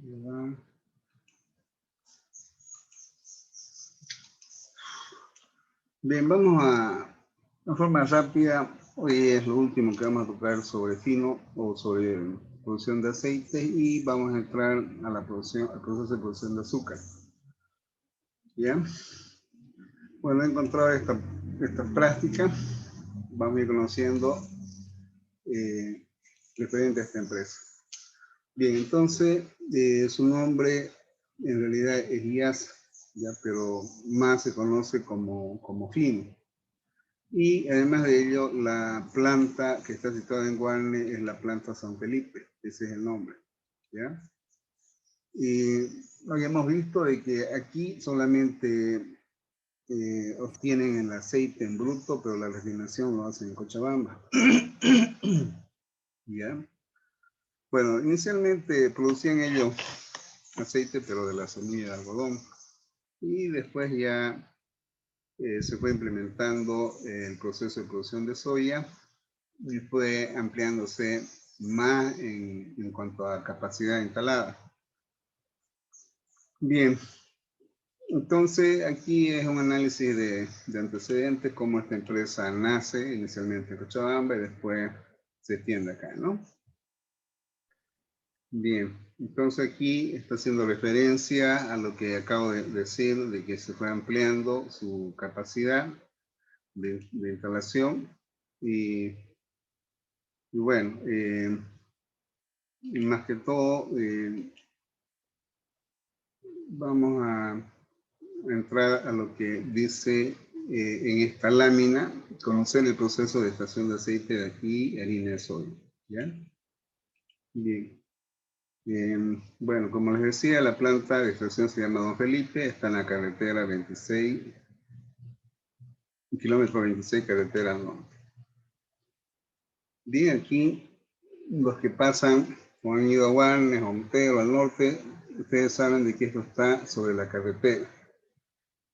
Bien, vamos a forma rápida. Hoy es lo último que vamos a tocar sobre fino o sobre producción de aceite y vamos a entrar a la producción, al proceso de producción de azúcar. ¿Ya? Bueno, he encontrado esta práctica. Vamos a ir conociendo referente a esta empresa. Bien, entonces su nombre en realidad es IASA, ¿ya? Pero más se conoce como fino. Y además de ello, la planta que está situada en Guarne es la planta San Felipe, ese es el nombre, ¿ya? Y habíamos visto de que aquí solamente obtienen el aceite en bruto, pero la refinación lo hacen en Cochabamba. ¿Ya? Bueno, inicialmente producían ellos aceite, pero de la semilla de algodón. Y después ya se fue implementando el proceso de producción de soya y fue ampliándose más en cuanto a capacidad instalada. Bien, entonces aquí es un análisis de antecedentes, cómo esta empresa nace inicialmente en Cochabamba y después se extiende acá, ¿no? Bien, entonces aquí está haciendo referencia a lo que acabo de decir, de que se fue ampliando su capacidad de instalación y bueno, más que todo vamos a entrar a lo que dice en esta lámina, conocer el proceso de extracción de aceite de aquí y harina de soya, ¿ya? Bien. Bueno, como les decía, la planta de extracción se llama Don Felipe, está en la carretera 26, kilómetro 26, carretera norte. Bien, aquí los que pasan o han ido a Guarnes o Montero al norte, ustedes saben de que esto está sobre la carretera.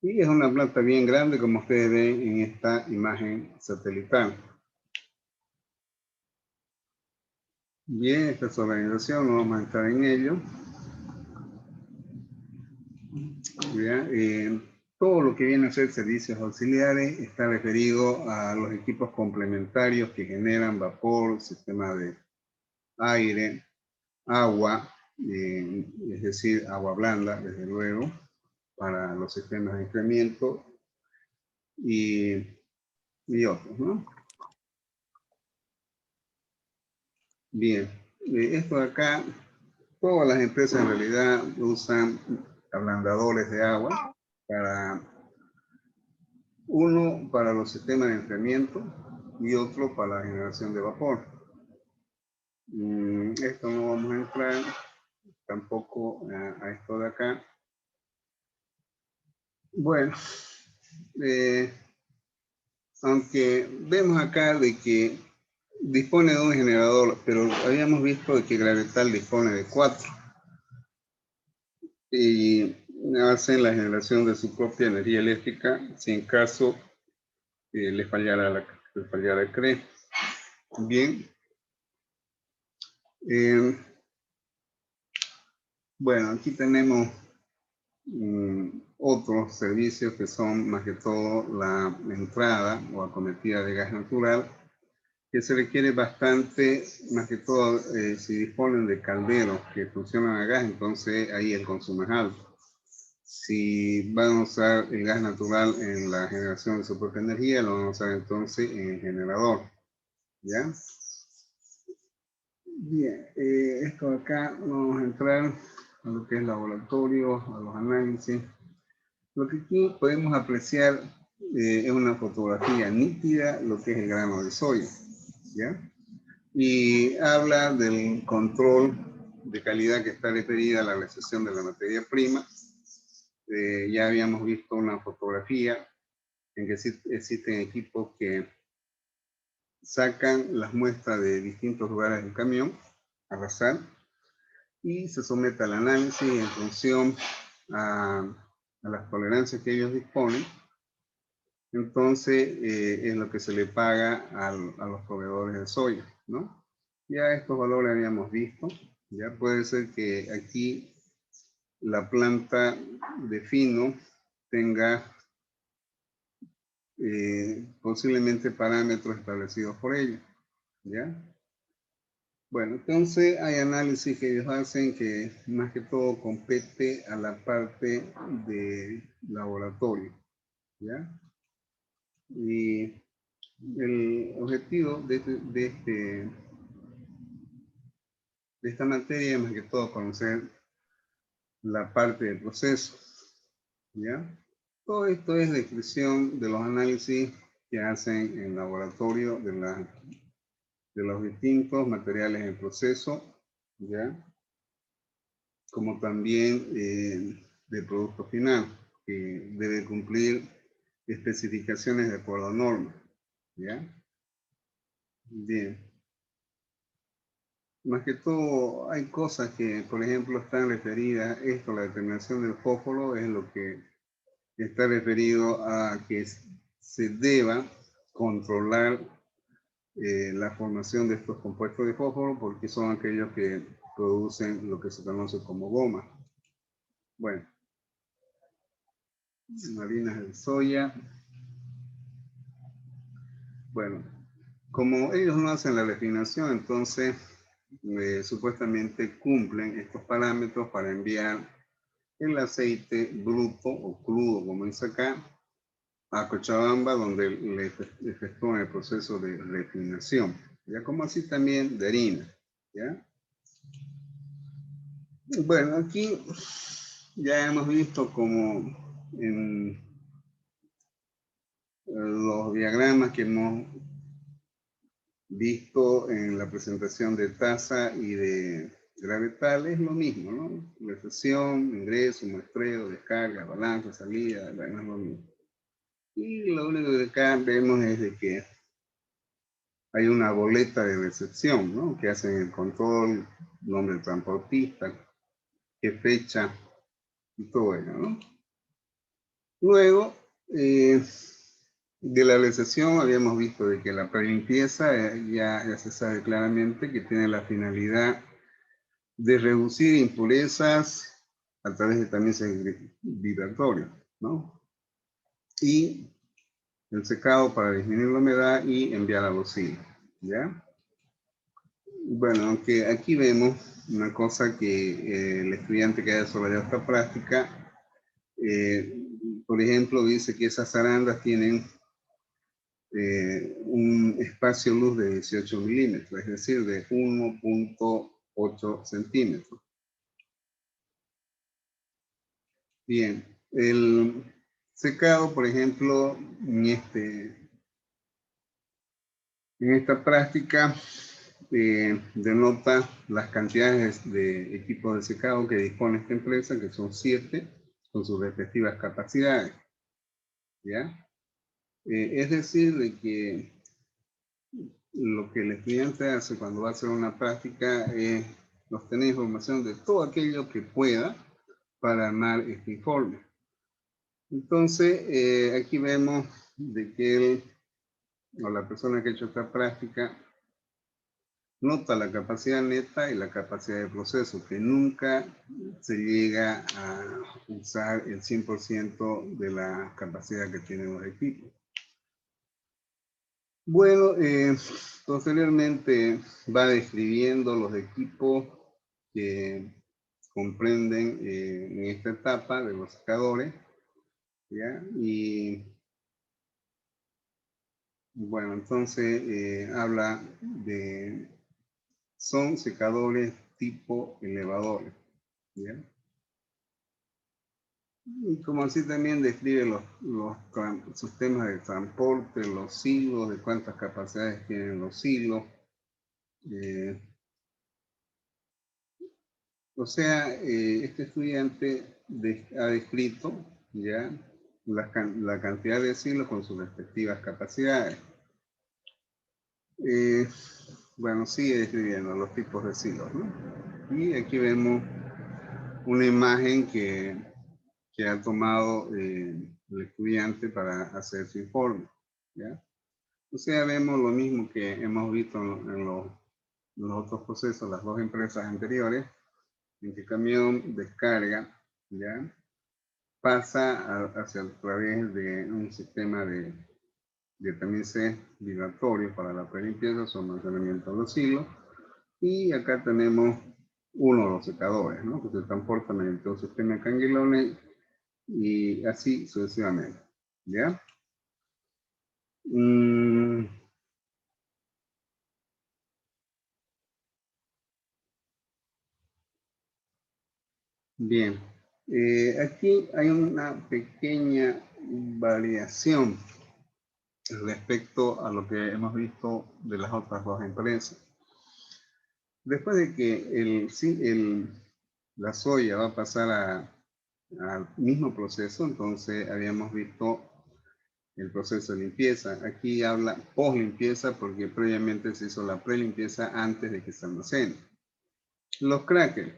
Y es una planta bien grande, como ustedes ven en esta imagen satelital. Bien, esta es su organización, no vamos a entrar en ello. Todo lo que viene a ser servicios auxiliares está referido a los equipos complementarios que generan vapor, sistema de aire, agua, es decir, agua blanda, desde luego, para los sistemas de enfriamiento y otros, ¿no? Bien, esto de acá, todas las empresas en realidad usan ablandadores de agua para uno para los sistemas de enfriamiento y otro para la generación de vapor. Esto no vamos a entrar tampoco a esto de acá. Bueno, aunque vemos acá de que dispone de un generador, pero habíamos visto de que Gravetal dispone de 4 y hacen la generación de su propia energía eléctrica si en caso le fallara el CRE. Bien. Bueno, aquí tenemos otros servicios que son más que todo la entrada o acometida de gas natural, que se requiere bastante, más que todo si disponen de calderos que funcionan a gas, entonces ahí el consumo es alto. Si van a usar el gas natural en la generación de su propia energía, lo van a usar entonces en el generador, ¿ya? Bien, esto acá vamos a entrar a lo que es laboratorio, a los análisis. Lo que aquí podemos apreciar es una fotografía nítida, lo que es el grano de soya, ¿ya? Y habla del control de calidad que está referida a la recepción de la materia prima. Ya habíamos visto una fotografía en que existen equipos que sacan las muestras de distintos lugares del camión al azar y se somete al análisis en función a las tolerancias que ellos disponen. Entonces es lo que se le paga a los proveedores de soya, ¿no? Ya estos valores habíamos visto. Ya puede ser que aquí la planta de fino tenga posiblemente parámetros establecidos por ella, ¿ya? Bueno, entonces hay análisis que ellos hacen que más que todo compete a la parte de laboratorio, ¿ya? Y el objetivo de esta materia es más que todo conocer la parte del proceso, ¿ya? Todo esto es descripción de los análisis que hacen en laboratorio de los distintos materiales en proceso, ¿ya? Como también del producto final, que debe cumplir especificaciones de acuerdo a normas, ¿ya? Bien. Más que todo, hay cosas que, por ejemplo, están referidas, la determinación del fósforo es lo que está referido a que se deba controlar la formación de estos compuestos de fósforo porque son aquellos que producen lo que se conoce como goma. Bueno, harinas de soya. Bueno, como ellos no hacen la refinación, entonces supuestamente cumplen estos parámetros para enviar el aceite bruto o crudo, como dice acá, a Cochabamba, donde le efectúan el proceso de refinación, ya como así también de harina, ¿ya? Bueno, aquí ya hemos visto como en los diagramas que hemos visto en la presentación de tasa y de gravetal, es lo mismo, ¿no? Recepción, ingreso, muestreo, descarga, balanza, salida, bueno, es lo mismo. Y lo único que acá vemos es de que hay una boleta de recepción, ¿no? Que hacen el control, nombre del transportista, qué fecha y todo ello, ¿no? Luego, de la recepción habíamos visto de que la prelimpieza ya se sabe claramente que tiene la finalidad de reducir impurezas a través de también vibratorio, ¿no? Y el secado para disminuir la humedad y enviar a los hilos, ¿ya? Bueno, aunque aquí vemos una cosa que el estudiante que haya desarrollado esta práctica, por ejemplo, dice que esas zarandas tienen un espacio luz de 18 milímetros, es decir, de 1.8 centímetros. Bien, el secado, por ejemplo, en esta práctica denota las cantidades de equipos de secado que dispone esta empresa, que son 7, con sus respectivas capacidades, ¿ya? Es decir, de que lo que el estudiante hace cuando va a hacer una práctica es obtener información de todo aquello que pueda para armar este informe. Entonces, aquí vemos de que él, o la persona que ha hecho esta práctica, nota la capacidad neta y la capacidad de proceso, que nunca se llega a usar el 100% de la capacidad que tienen los equipos. Bueno, posteriormente va describiendo los equipos que comprenden en esta etapa de los secadores, ¿ya? Y bueno, entonces habla de, son secadores tipo elevadores, ¿ya? Y como así también describe los sistemas de transporte, los hilos, de cuántas capacidades tienen los hilos. O sea, este estudiante ha descrito ya la cantidad de hilos con sus respectivas capacidades. Bueno, sigue describiendo los tipos de silos, ¿no? Y aquí vemos una imagen que ha tomado el estudiante para hacer su informe, ¿ya? O sea, vemos lo mismo que hemos visto en los otros procesos, las dos empresas anteriores, en que camión descarga ¿ya? Pasa hacia a través de un sistema de tamices vibratorio para la prelimpieza, su almacenamiento en los hilos. Y acá tenemos uno de los secadores, ¿no? Que se transporta mediante un sistema de canguilones y así sucesivamente, ¿ya? Bien, aquí hay una pequeña variación respecto a lo que hemos visto de las otras dos empresas. Después de que la soya va a pasar al mismo proceso, entonces habíamos visto el proceso de limpieza. Aquí habla post limpieza porque previamente se hizo la prelimpieza antes de que se almacene. Los crackers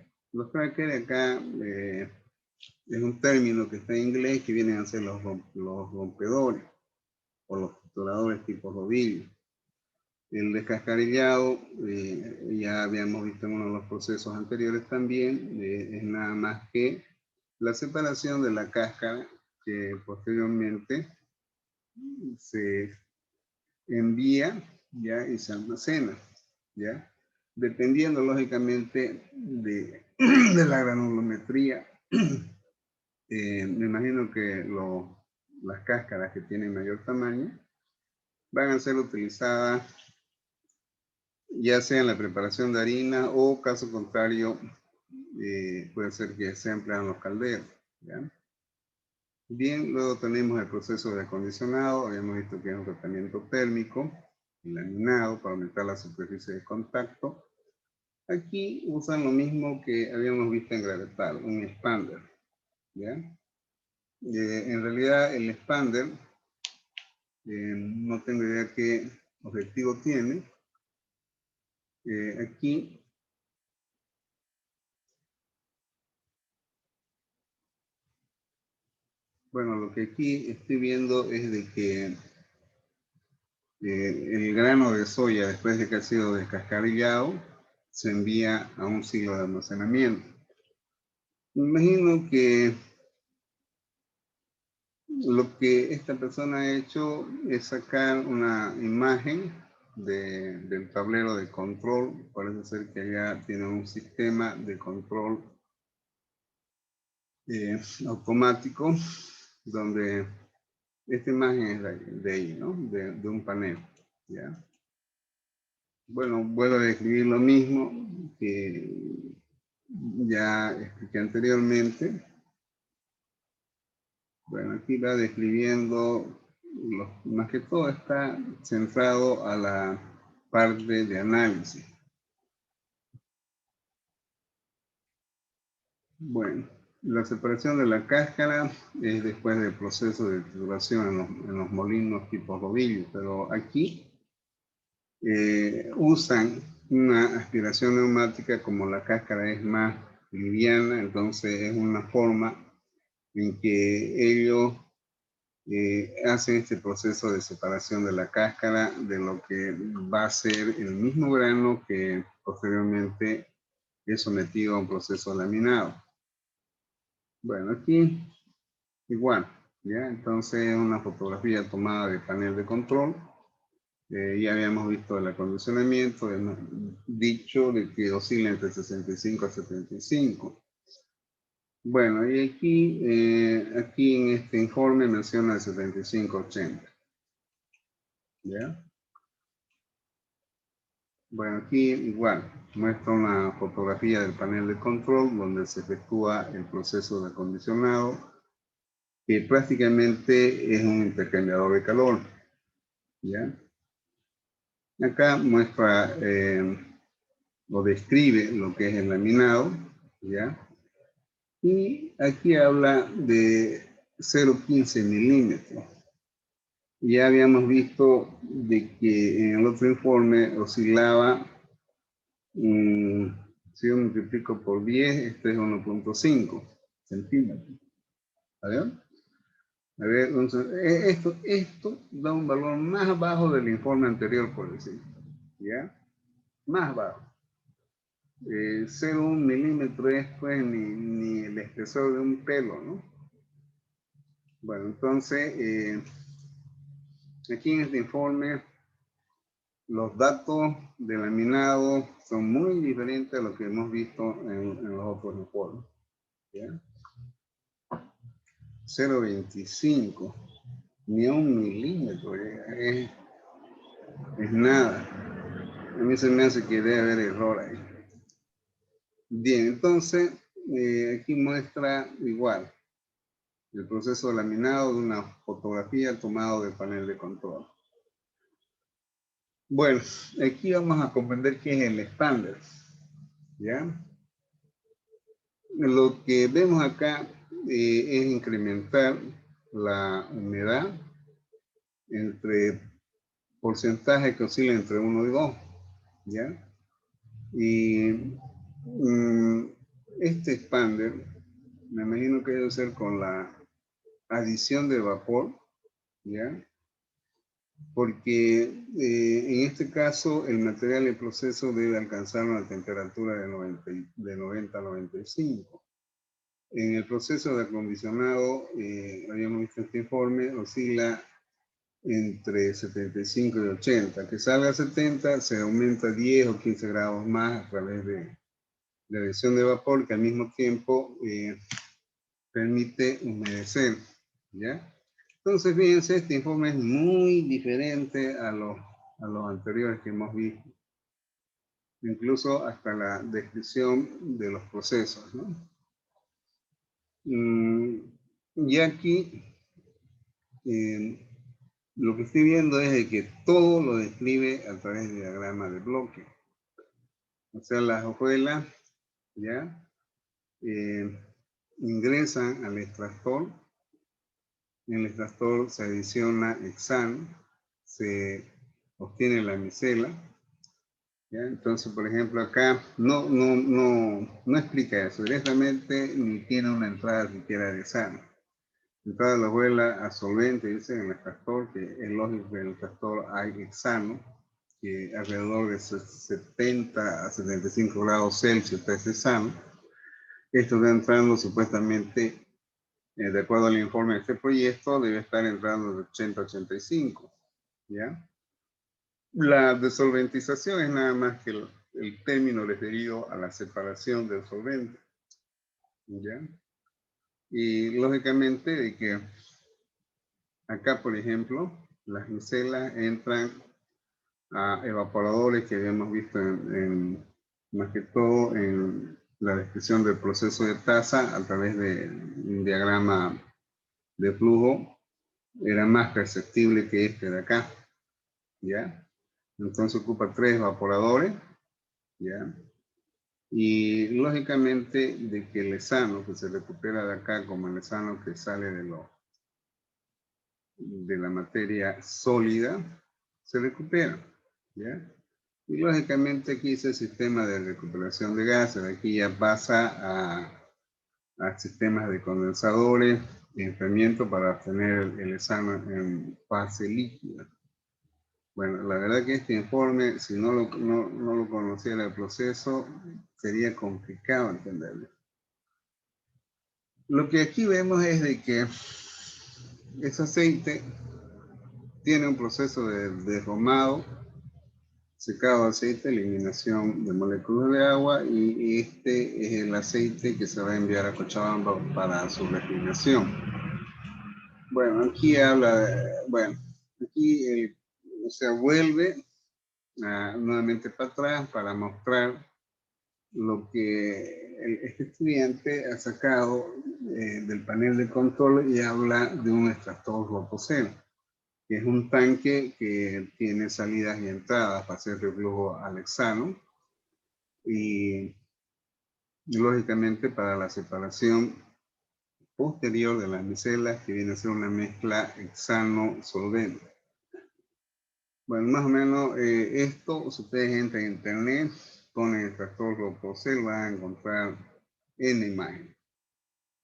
acá es un término que está en inglés que vienen a ser los rompedores o los trituradores tipo rodillo. El descascarillado, ya habíamos visto en uno de los procesos anteriores también, es nada más que la separación de la cáscara que posteriormente se envía ya y se almacena, ¿ya? Dependiendo lógicamente de, de la granulometría, me imagino que las cáscaras que tienen mayor tamaño van a ser utilizadas ya sea en la preparación de harina o caso contrario, puede ser que se emplean los calderos, ¿ya? Bien, luego tenemos el proceso de acondicionado, habíamos visto que es un tratamiento térmico, laminado para aumentar la superficie de contacto. Aquí usan lo mismo que habíamos visto en gravetal, un expander, ¿ya? En realidad el expander, no tengo idea qué objetivo tiene. Aquí, bueno, lo que aquí estoy viendo es de que el grano de soya, después de que ha sido descascarillado, se envía a un silo de almacenamiento. Me imagino que lo que esta persona ha hecho es sacar una imagen del tablero de control. Parece ser que allá tiene un sistema de control automático donde esta imagen es de ahí, ¿no? De un panel, ¿ya? Bueno, vuelvo a describir lo mismo que ya expliqué anteriormente. Bueno, aquí va describiendo, más que todo está centrado a la parte de análisis. Bueno, la separación de la cáscara es después del proceso de trituración en los molinos tipo rodillo, pero aquí usan una aspiración neumática como la cáscara es más liviana, entonces es una forma en que ellos hacen este proceso de separación de la cáscara de lo que va a ser el mismo grano que posteriormente es sometido a un proceso laminado. Bueno, aquí igual, ¿ya? Entonces una fotografía tomada de panel de control. Ya habíamos visto el acondicionamiento, hemos dicho de que oscila entre 65 a 75. Bueno, y aquí en este informe menciona el 75-80. ¿Ya? Bueno, aquí igual muestra una fotografía del panel de control donde se efectúa el proceso de acondicionado, que prácticamente es un intercambiador de calor. ¿Ya? Acá muestra o describe lo que es el laminado, ¿ya? Y aquí habla de 0,15 milímetros. Ya habíamos visto de que en el otro informe oscilaba, si yo multiplico por 10, esto es 1,5 centímetros. ¿A ver? A ver, entonces, esto da un valor más bajo del informe anterior, por decir. ¿Ya? Más bajo. 0,1 milímetro es pues ni el espesor de un pelo, ¿no? Bueno, entonces, aquí en este informe, los datos de laminado son muy diferentes a lo que hemos visto en los otros informes. ¿Ya? 0,25, ni a 1 milímetro, es nada. A mí se me hace que debe haber error ahí. Bien, entonces, aquí muestra igual el proceso de laminado de una fotografía tomada del panel de control. Bueno, aquí vamos a comprender qué es el expander, ¿ya? Lo que vemos acá es incrementar la humedad entre porcentajes que oscilan entre 1 y 2, ¿ya? Y este expander, me imagino que debe ser con la adición de vapor, ¿ya? Porque en este caso el material en proceso debe alcanzar una temperatura de 90 a 95. En el proceso de acondicionado, habíamos visto este informe, oscila entre 75 y 80. Que salga a 70, se aumenta 10 o 15 grados más a través de la adición de vapor, que al mismo tiempo permite humedecer, ¿ya? Entonces, fíjense, este informe es muy diferente a los anteriores que hemos visto, incluso hasta la descripción de los procesos, ¿no? Y aquí, lo que estoy viendo es de que todo lo describe a través de diagrama de bloque. O sea, las hojuelas, ¿ya? Ingresan al extractor. En el extractor se adiciona hexano, se obtiene la micela, ¿ya? Entonces, por ejemplo, acá no explica eso directamente, ni tiene una entrada siquiera de hexano. Entrada de la hojuela a solvente, dice en el extractor, que es lógico que en el extractor hay hexano, que alrededor de 70 a 75 grados Celsius está ese hexano. Esto está entrando supuestamente, de acuerdo al informe de este proyecto, debe estar entrando de 80 a 85, ¿ya? La desolventización es nada más que el término referido a la separación del solvente, ¿ya? Y lógicamente de que acá, por ejemplo, las micelas entran a evaporadores que habíamos visto más que todo en la descripción del proceso de tasa a través de un diagrama de flujo, era más perceptible que este de acá, ¿ya? Entonces ocupa 3 evaporadores, ¿ya? Y lógicamente de que el hexano que se recupera de acá como el hexano que sale de la materia sólida, se recupera, ¿ya? Y lógicamente aquí es el sistema de recuperación de gases, aquí ya pasa a sistemas de condensadores y enfriamiento para obtener el hexano en fase líquida. Bueno, la verdad que este informe, si no lo conociera el proceso, sería complicado entenderlo. Lo que aquí vemos es de que ese aceite tiene un proceso de derramado, secado de aceite, eliminación de moléculas de agua, y este es el aceite que se va a enviar a Cochabamba para su refinación. Bueno, aquí habla, bueno, aquí o sea, vuelve nuevamente para atrás para mostrar lo que este estudiante ha sacado del panel de control y habla de un extractor ROPOCEL, que es un tanque que tiene salidas y entradas para hacer reflujo al hexano y lógicamente para la separación posterior de las micelas, que viene a ser una mezcla hexano-solvente. Bueno, más o menos esto, si ustedes entran en internet, ponen el extractor ROPOCEL, van a encontrar en imagen.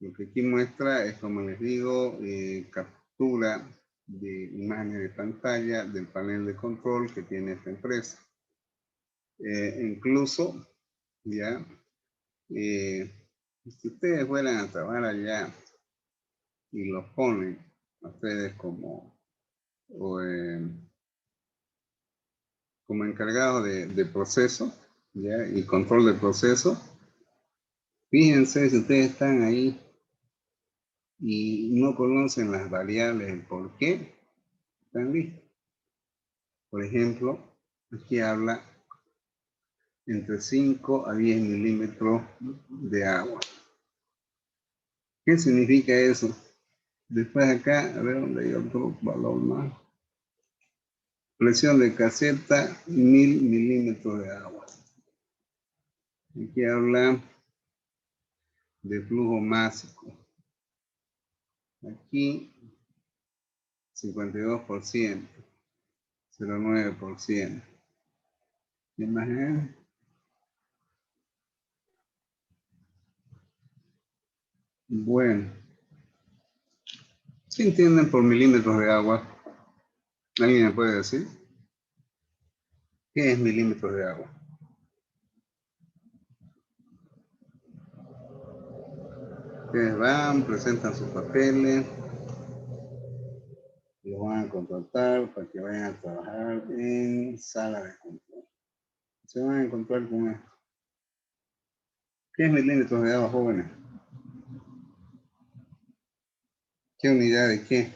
Lo que aquí muestra es, como les digo, captura de imágenes de pantalla del panel de control que tiene esta empresa. Incluso ¿ya? Si ustedes fueran a trabajar allá y los ponen a ustedes como, como encargados de proceso, ¿ya? Y control de proceso, fíjense si ustedes están ahí y no conocen las variables, el por qué, están listos. Por ejemplo, aquí habla entre 5 a 10 milímetros de agua. ¿Qué significa eso? Después acá, a ver dónde hay otro valor más. Presión de caseta, 1000 milímetros de agua. Aquí habla de flujo másico. Aquí 52%, 0,9%. Imagen. Bueno, ¿qué entienden por milímetros de agua? ¿Alguien me puede decir? ¿Qué es milímetros de agua? Ustedes van, presentan sus papeles, los van a contratar para que vayan a trabajar en sala de control. Se van a encontrar con esto. ¿Qué es milímetros de agua, jóvenes? ¿Qué unidad de qué?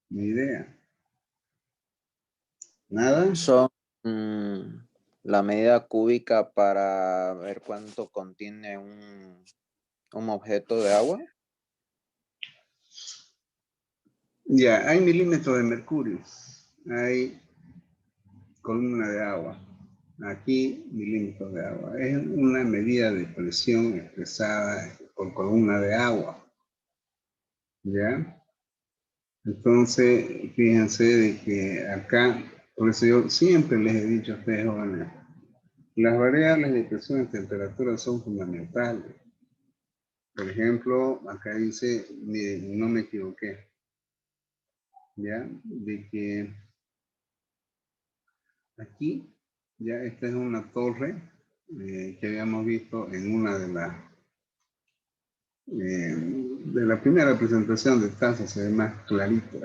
Ni idea. ¿Nada? Son la medida cúbica para ver cuánto contiene un objeto de agua. Ya, hay milímetros de mercurio. Hay columna de agua. Aquí, milímetros de agua. Es una medida de presión expresada por columna de agua. ¿Ya? Entonces, fíjense de que acá, por eso yo siempre les he dicho a ustedes jóvenes, las variables de presión y temperatura son fundamentales. Por ejemplo, acá dice, miren, no me equivoqué, ¿ya? De que aquí, ya esta es una torre que habíamos visto en una de la primera presentación de tasa, se ve más clarito.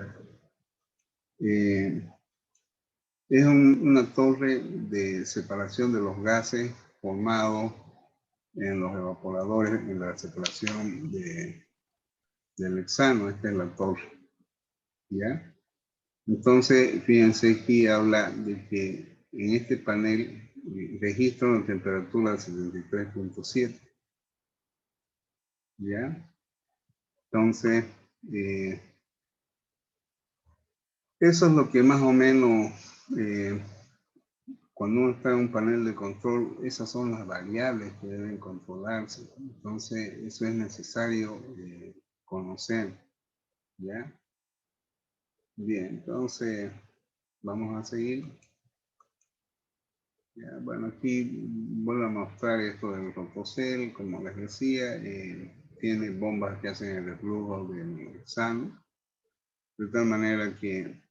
Es una torre de separación de los gases formados en los evaporadores, en la separación del hexano. Esta es la torre, ¿ya? Entonces, fíjense, aquí habla de que en este panel registra una temperatura de 73.7, ¿ya? Entonces, eso es lo que más o menos, cuando uno está en un panel de control, esas son las variables que deben controlarse. Entonces, eso es necesario conocer, ¿ya? Bien, entonces, vamos a seguir. Ya, bueno, aquí vuelvo a mostrar esto del Rotocel, como les decía, tiene bombas que hacen el reflujo del hexano, de tal manera que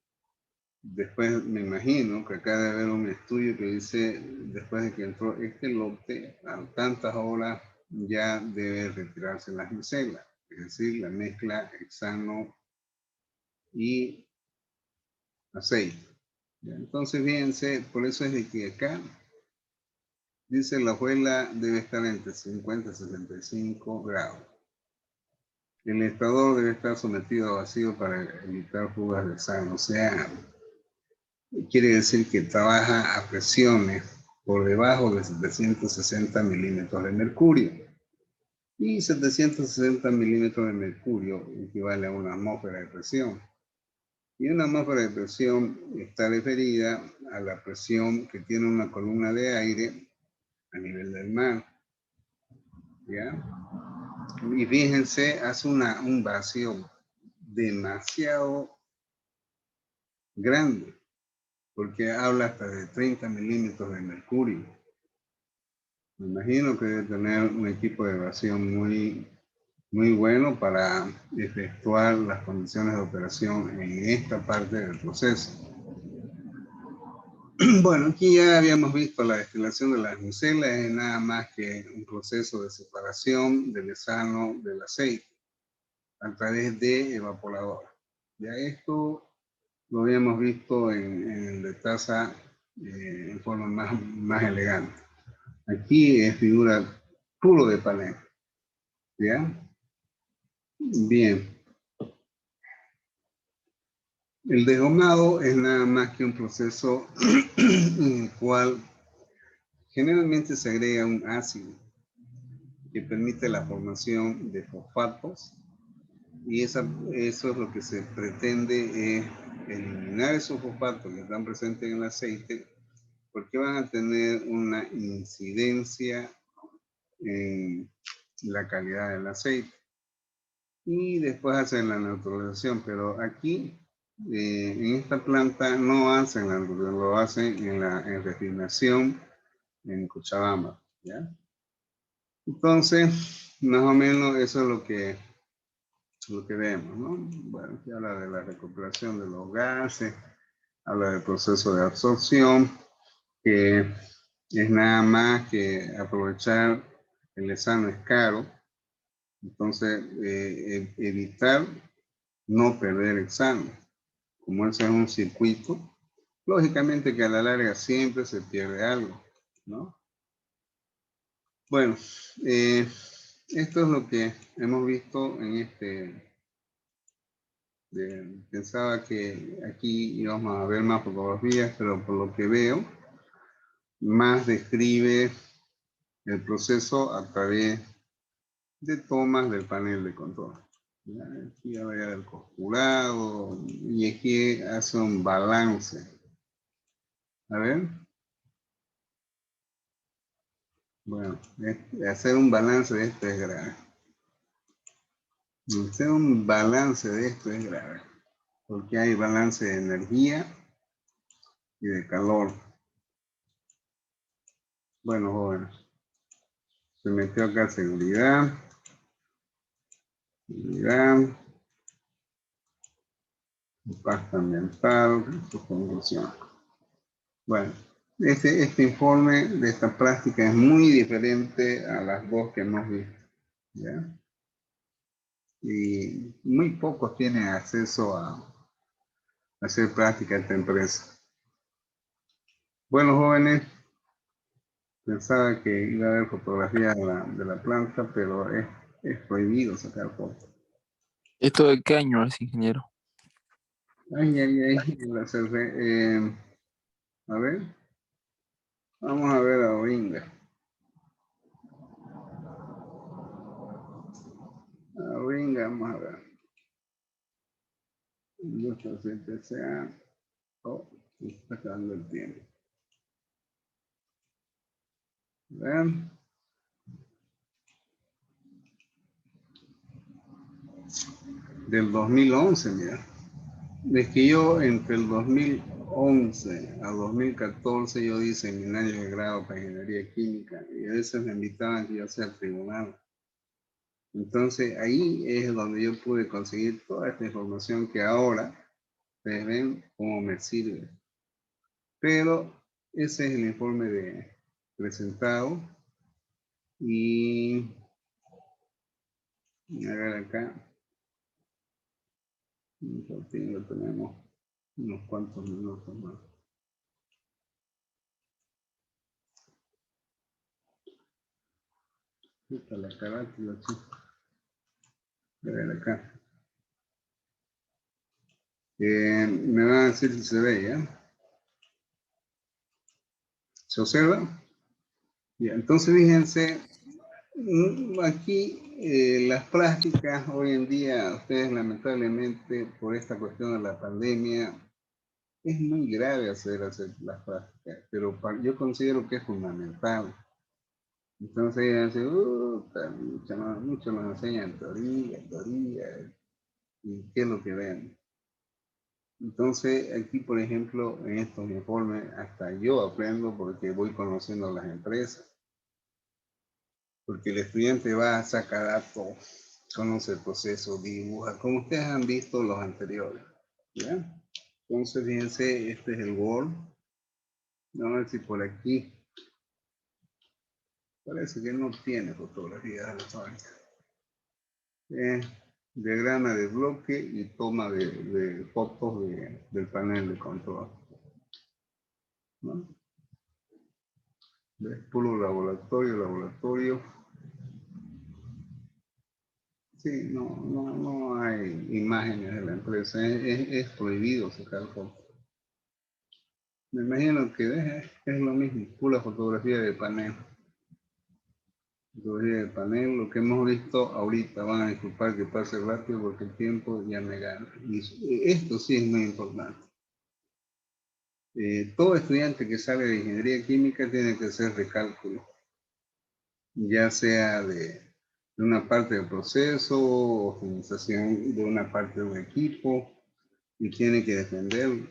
después me imagino que acá debe haber un estudio que dice, después de que entró este lote, a tantas horas ya debe retirarse las micelas, es decir, la mezcla hexano y aceite. ¿Ya? Entonces, fíjense, por eso es de que acá dice la hojuela debe estar entre 50 y 65 grados. El estador debe estar sometido a vacío para evitar fugas de hexano, o sea, quiere decir que trabaja a presiones por debajo de 760 milímetros de mercurio. Y 760 milímetros de mercurio equivale a una atmósfera de presión. Y una atmósfera de presión está referida a la presión que tiene una columna de aire a nivel del mar. ¿Ya? Y fíjense, hace un vacío demasiado grande, porque habla hasta de 30 milímetros de mercurio. Me imagino que debe tener un equipo de evasión muy bueno para efectuar las condiciones de operación en esta parte del proceso. Bueno, aquí ya habíamos visto la destilación de las micelas, es nada más que un proceso de separación del hexano del aceite a través de evaporador. Ya esto lo habíamos visto en de taza en forma más elegante. Aquí es figura puro de panel. ¿Ya? Bien. El degomado es nada más que un proceso en el cual generalmente se agrega un ácido que permite la formación de fosfatos y eso es lo que se pretende es eliminar esos fosfatos que están presentes en el aceite porque van a tener una incidencia en la calidad del aceite y después hacen la neutralización, pero aquí en esta planta no hacen la neutralización, lo hacen en refinación en Cochabamba, ¿ya? Entonces, más o menos eso es lo que vemos, ¿no? Bueno, aquí habla de la recuperación de los gases, habla del proceso de absorción, que es nada más que aprovechar el hexano es caro, entonces evitar no perder hexano. Como ese es un circuito, lógicamente que a la larga siempre se pierde algo, ¿no? Bueno, esto es lo que hemos visto en pensaba que aquí íbamos a ver más fotografías, pero por lo que veo, más describe el proceso a través de tomas del panel de control. ¿Ya? Aquí habla del costurado y aquí hace un balance. A ver. Bueno, hacer un balance de esto es grave. Hacer un balance de esto es grave. Porque hay balance de energía y de calor. Bueno, jóvenes. Se metió acá seguridad. Seguridad. Impacto ambiental. Su conclusión. Bueno, este informe de esta práctica es muy diferente a las dos que hemos visto. ¿Ya? Y muy pocos tienen acceso a hacer práctica en esta empresa. Bueno, jóvenes, pensaba que iba a haber fotografías de la planta, pero es prohibido sacar fotos. ¿Esto de qué año es, ingeniero? Ay, ay, ay, a ver, vamos a ver a Oringa. A Oringa, vamos a ver. Nuestro CPCA. Oh, está acabando el tiempo. ¿Ven? Del 2011, mira. Es que yo entre el 2011 a 2014 yo hice seminario de grado para ingeniería química y a veces me invitaban que yo sea tribunal. Entonces ahí es donde yo pude conseguir toda esta información que ahora ustedes ven cómo me sirve. Pero ese es el informe presentado y a ver acá, tenemos unos cuantos minutos más. Esta la carátula, chico. A ver acá. Me van a decir si se ve, ¿ya? ¿Se observa? Ya, entonces fíjense, aquí las prácticas hoy en día, ustedes lamentablemente por esta cuestión de la pandemia, es muy grave hacer las prácticas, pero yo considero que es fundamental. Entonces, mucho nos enseñan teoría, y qué es lo que ven. Entonces, aquí, por ejemplo, en estos informes, hasta yo aprendo porque voy conociendo a las empresas. Porque el estudiante va a sacar datos, conoce el proceso, dibuja, como ustedes han visto los anteriores. ¿Ya? Entonces, fíjense, este es el Word. Vamos a ver si por aquí. Parece que no tiene fotografía electrónica. Diagrama de bloque y toma de fotos del panel de control. ¿No? ¿Ves? Puro laboratorio. Sí, no hay imágenes de la empresa. Es prohibido sacar fotos. Me imagino que es lo mismo, pura fotografía de panel. Fotografía de panel, lo que hemos visto ahorita, van a disculpar que pase rápido porque el tiempo ya me gana. Y esto sí es muy importante. Todo estudiante que sale de ingeniería química tiene que hacer recálculo, ya sea de una parte del proceso, optimización de una parte de un equipo, y tiene que defenderlo.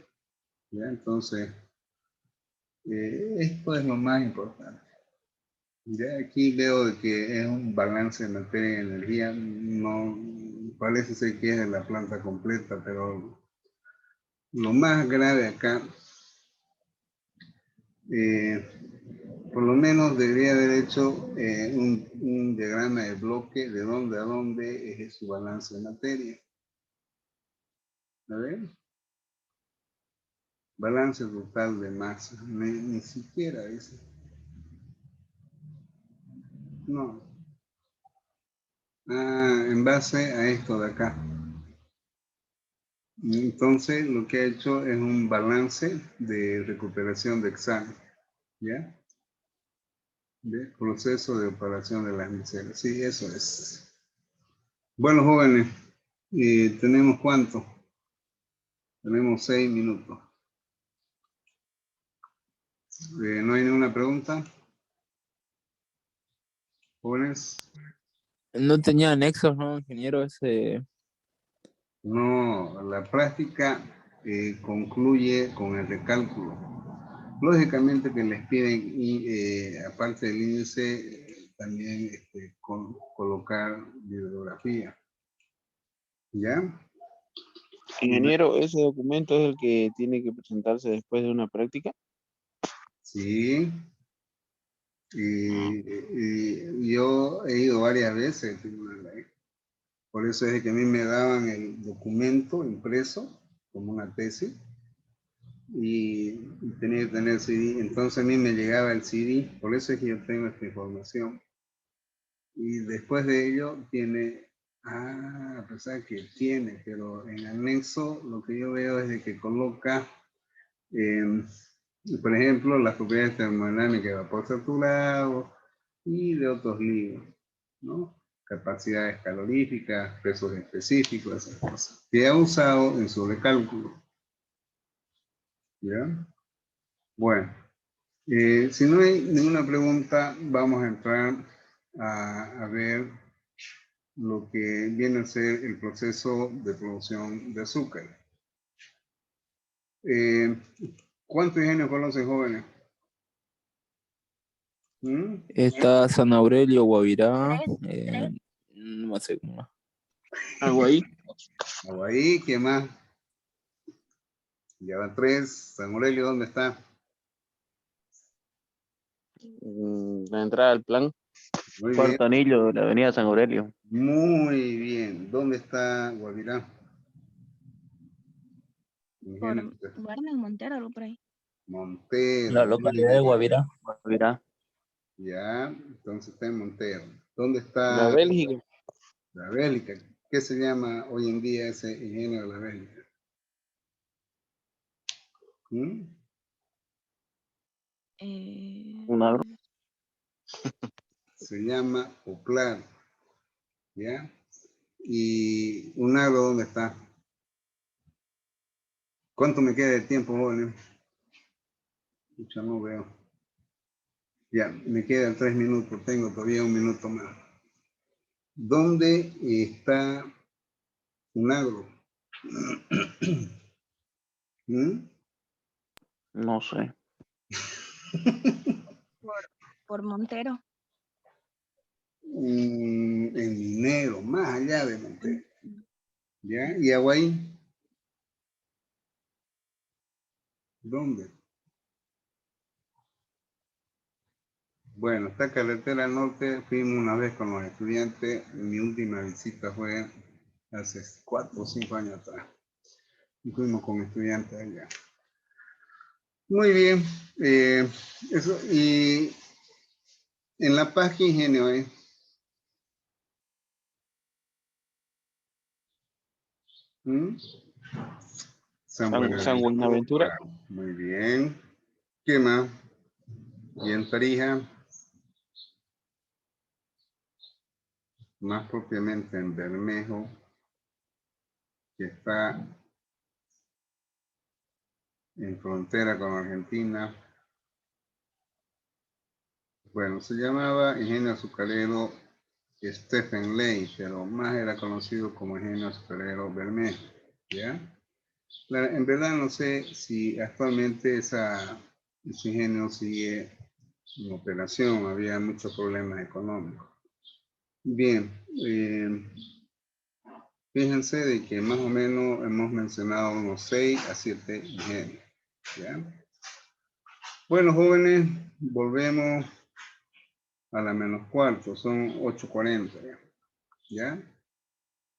¿Ya? Entonces, esto es lo más importante. Ya aquí veo de que es un balance de materia y energía, no parece ser que es de la planta completa, pero lo más grave acá, por lo menos debería haber hecho un diagrama de bloque de dónde a dónde es su balance de materia. A ver. Balance total de masa. Ni siquiera dice. No. Ah, en base a esto de acá. Entonces, lo que ha hecho es un balance de recuperación de examen. ¿Ya? De proceso de operación de las micelas. Sí, eso es. Bueno, jóvenes, ¿tenemos cuánto? Tenemos 6 minutos. ¿No hay ninguna pregunta? Jóvenes. No tenía anexos, ¿no, ingeniero? Ese. No, la práctica concluye con el recálculo. Lógicamente que les piden, y aparte del índice, también colocar bibliografía. ¿Ya? Ingeniero, ¿ese documento es el que tiene que presentarse después de una práctica? Sí. Y yo he ido varias veces. Por eso es que a mí me daban el documento impreso como una tesis. Y tenía que tener CD, entonces a mí me llegaba el CD, por eso es que yo tengo esta información. Y después de ello tiene, a pesar que tiene, pero en anexo lo que yo veo es de que coloca, por ejemplo, las propiedades termodinámicas de vapor saturado y de otros libros, ¿no? Capacidades caloríficas, pesos específicos, esas cosas, que ha usado en su recálculo. ¿Ya? Bueno. Si no hay ninguna pregunta, vamos a entrar a ver lo que viene a ser el proceso de producción de azúcar. ¿Cuántos ingenios conocen, jóvenes? Está San Aurelio, Guavirá. No sé cómo más. ¿Algo ahí? Ahí, ¿qué más? Ya van 3. San Aurelio, ¿dónde está? La entrada al plan. Muy bien. Cuarto anillo de la avenida San Aurelio. Muy bien. ¿Dónde está Guavirá? Warner Montero, algo por ahí. Montero. La localidad de Guavirá. Guavirá. Ya, entonces está en Montero. ¿Dónde La está Bélgica. la Bélgica? ¿Qué se llama hoy en día ese ingenio de la Bélgica? Un agro. Se llama Oplar, ¿ya? ¿Y un agro dónde está? ¿Cuánto me queda de tiempo, jóvenes? Ya no veo. Ya, me quedan 3 minutos, tengo todavía 1 minuto más. ¿Dónde está un agro? No sé. Por Montero. En Minero, más allá de Montero. ¿Ya? ¿Y Aguaí? ¿Dónde? Bueno, esta carretera norte fuimos una vez con los estudiantes. Mi última visita fue hace 4 o 5 años atrás. Y fuimos con estudiantes allá. Muy bien. Eso, y en La Paz, ¿qué ingenio es? San Buenaventura. Muy bien. ¿Qué más? Y en Tarija, más propiamente en Bermejo, que está en frontera con Argentina. Bueno, se llamaba Ingenio Azucarero Stephen Ley, pero más era conocido como Ingenio Azucarero Bermejo, ¿ya? En verdad no sé si actualmente ese ingenio sigue en operación, había muchos problemas económicos. Bien, fíjense de que más o menos hemos mencionado unos 6 a 7 ingenios, ¿ya? Bueno, jóvenes, volvemos a la menos cuarto, son 8:40, ¿ya?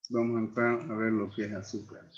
Vamos a entrar a ver lo que es azúcar.